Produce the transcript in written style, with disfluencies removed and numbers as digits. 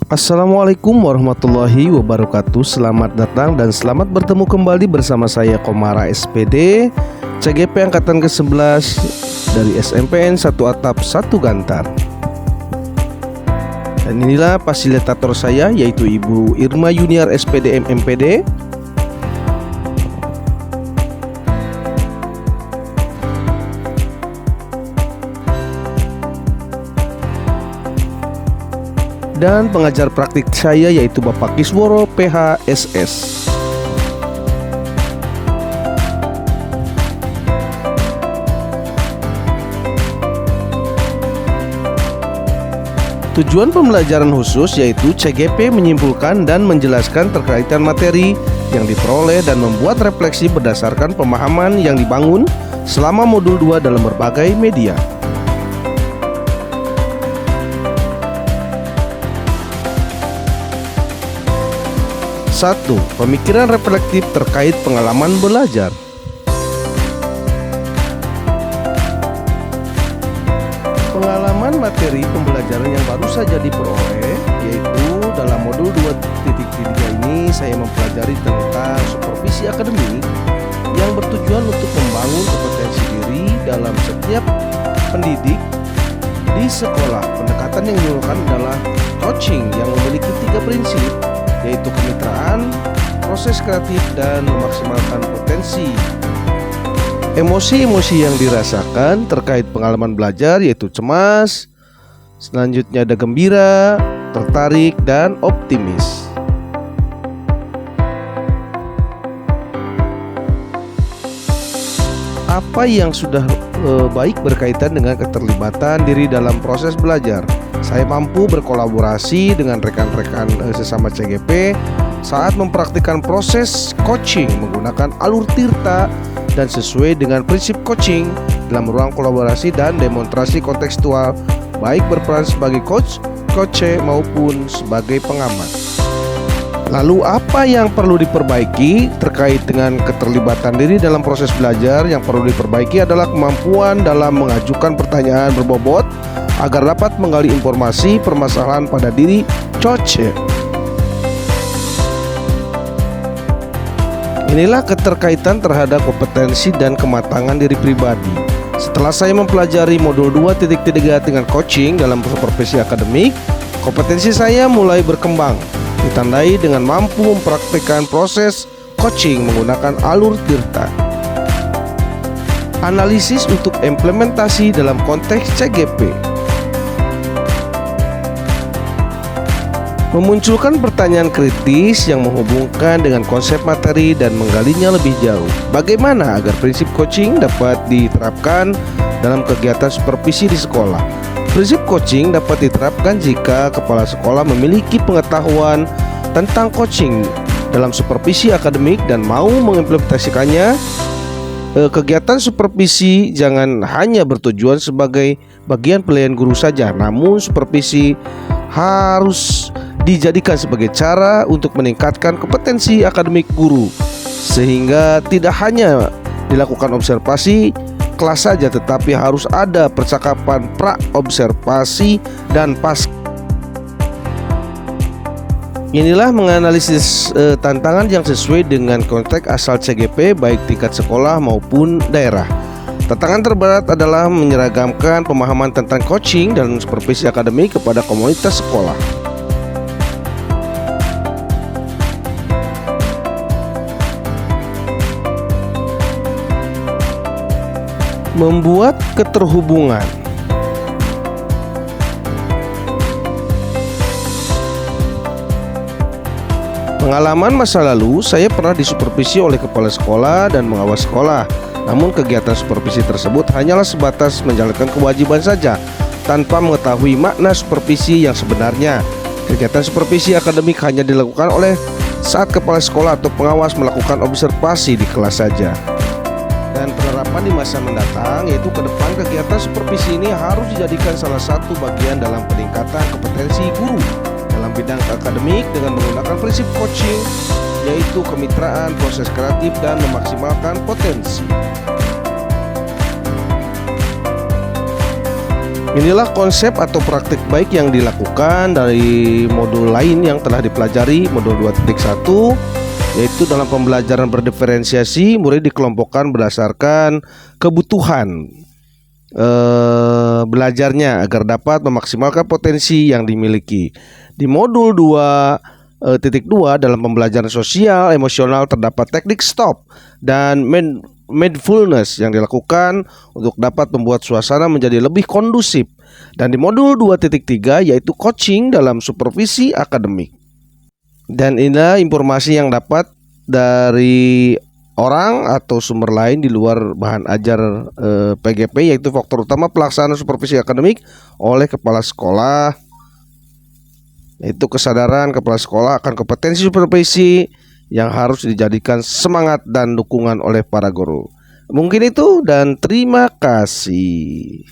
Assalamualaikum warahmatullahi wabarakatuh. Selamat datang dan selamat bertemu kembali bersama saya Komara SPD CGP Angkatan ke-11 dari SMPN 1 Atap 1 Gantar. Dan inilah fasilitator saya, yaitu Ibu Irma Yuniar SPD MMPD. Dan pengajar praktik saya, yaitu Bapak Kisworo PHSS. Tujuan pembelajaran khusus yaitu CGP menyimpulkan dan menjelaskan terkaitan materi yang diperoleh dan membuat refleksi berdasarkan pemahaman yang dibangun selama modul 2 dalam berbagai media. Satu, pemikiran reflektif terkait pengalaman belajar. Pengalaman materi pembelajaran yang baru saja diperoleh, yaitu dalam modul 2.3 ini saya mempelajari tentang supervisi akademik yang bertujuan untuk membangun kompetensi diri dalam setiap pendidik di sekolah. Pendekatan yang digunakan adalah coaching yang memiliki 3 prinsip, yaitu kemitraan, proses kreatif, dan memaksimalkan potensi. Emosi-emosi yang dirasakan terkait pengalaman belajar yaitu cemas, selanjutnya ada gembira, tertarik, dan optimis. Apa yang sudah baik berkaitan dengan keterlibatan diri dalam proses belajar? Saya mampu berkolaborasi dengan rekan-rekan sesama CGP saat mempraktikkan proses coaching menggunakan alur tirta dan sesuai dengan prinsip coaching dalam ruang kolaborasi dan demonstrasi kontekstual, baik berperan sebagai coach maupun sebagai pengamat. Lalu apa yang perlu diperbaiki terkait dengan keterlibatan diri dalam proses belajar? Yang perlu diperbaiki adalah kemampuan dalam mengajukan pertanyaan berbobot agar dapat menggali informasi permasalahan pada diri coach. Inilah keterkaitan terhadap kompetensi dan kematangan diri pribadi. Setelah saya mempelajari modul 2.3 dengan coaching dalam supervisi akademik, kompetensi saya mulai berkembang, ditandai dengan mampu mempraktikkan proses coaching menggunakan alur tirta. Analisis untuk implementasi dalam konteks CGP. Memunculkan pertanyaan kritis yang menghubungkan dengan konsep materi dan menggalinya lebih jauh. Bagaimana agar prinsip coaching dapat diterapkan dalam kegiatan supervisi di sekolah? Prinsip coaching dapat diterapkan jika kepala sekolah memiliki pengetahuan tentang coaching dalam supervisi akademik dan mau mengimplementasikannya. Kegiatan supervisi jangan hanya bertujuan sebagai bagian pelayan guru saja, namun supervisi harus dijadikan sebagai cara untuk meningkatkan kompetensi akademik guru, sehingga tidak hanya dilakukan observasi kelas saja, tetapi harus ada percakapan pra-observasi dan pas. Inilah menganalisis tantangan yang sesuai dengan konteks asal CGP baik tingkat sekolah maupun daerah. Tantangan terberat adalah menyeragamkan pemahaman tentang coaching dan supervisi akademik kepada komunitas sekolah. Membuat keterhubungan. Pengalaman masa lalu, saya pernah disupervisi oleh kepala sekolah dan pengawas sekolah. Namun kegiatan supervisi tersebut hanyalah sebatas menjalankan kewajiban saja, tanpa mengetahui makna supervisi yang sebenarnya. Kegiatan supervisi akademik hanya dilakukan oleh saat kepala sekolah atau pengawas melakukan observasi di kelas saja. Dan penerapan di masa mendatang, yaitu ke depan kegiatan supervisi ini harus dijadikan salah satu bagian dalam peningkatan kompetensi guru dalam bidang akademik dengan menggunakan prinsip coaching, yaitu kemitraan, proses kreatif, dan memaksimalkan potensi. Inilah konsep atau praktik baik yang dilakukan dari modul lain yang telah dipelajari, modul 2.1, yaitu dalam pembelajaran berdiferensiasi, murid dikelompokkan berdasarkan kebutuhan belajarnya agar dapat memaksimalkan potensi yang dimiliki. Di modul 2.2 dalam pembelajaran sosial emosional terdapat teknik stop dan mindfulness yang dilakukan untuk dapat membuat suasana menjadi lebih kondusif. Dan di modul 2.3 yaitu coaching dalam supervisi akademik. Dan inilah informasi yang dapat dari orang atau sumber lain di luar bahan ajar PGP, yaitu faktor utama pelaksanaan supervisi akademik oleh kepala sekolah, yaitu kesadaran kepala sekolah akan kompetensi supervisi yang harus dijadikan semangat dan dukungan oleh para guru. Mungkin itu dan terima kasih.